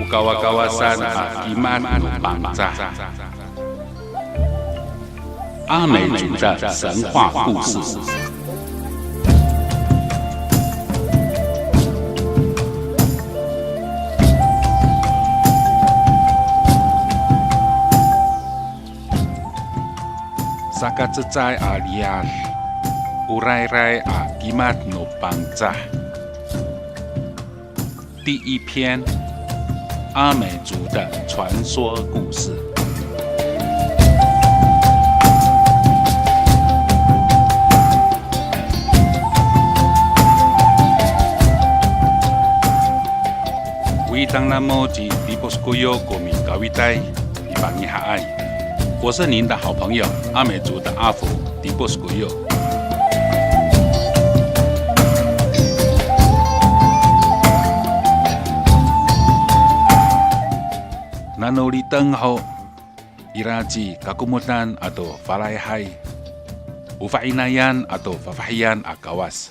kawasan Akiman Bangsa。阿美族的神话故事。Sakacecai alias Urai-rai Akimat no Bangsa。第一篇，阿美族的传说故事。Witang namo di Diposkuyo Komi Kawitai di Bangi Hai。我是您的好朋友阿美族的阿福迪波斯古佑。Nanoli tengho iraji kakumutan atau falaihai ufainayan atau fafahian akawas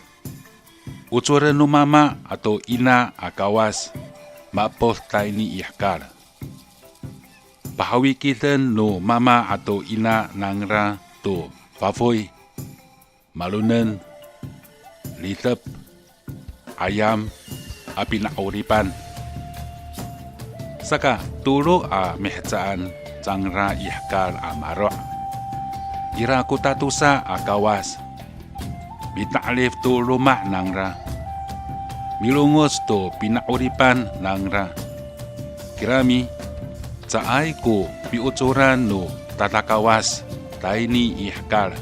ucuren numama atau ina akawas mapoh taini ihkar Pahawi kita no mama atau ina nangra to fafoy, malunen, litep, ayam, api nauripan. Saka tulu a mehcaan cangra ihkal amaro. Ira kutatusa akawas. Bitalif to rumah nangra. Milungos to pinauripan nangra. Kirami Caay ko piucuran no tatakawas taini ihkal.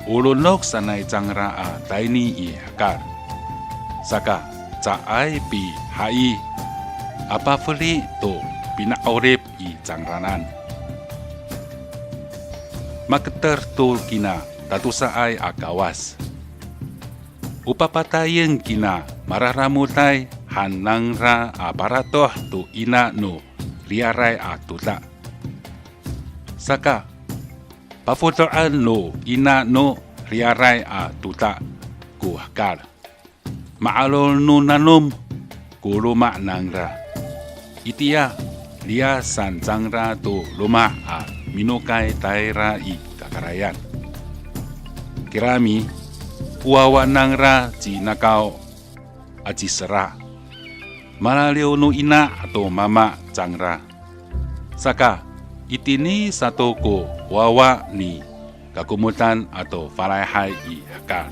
Ulunok sanay cangra a taini ihkal. Saka caay pi hai apafeli to pinaorip i cangranan. Makter to kina tatusaay akawas. Upapatayen kina mararamutay hanangra aparatoh to ina no liarai atuta. Saka pafotoan no ina no liarai atuta kuhkal. Maalol no nanom kuluma nangra. Itia lia sanjangra to luma a minukay taira i kakarayan. Kirami uawa nangra jinakaw ajisera. Malaliw no ina atau mama cangra. Saka itini satu ko wawa ni kakumutan atau falaihai i hakar.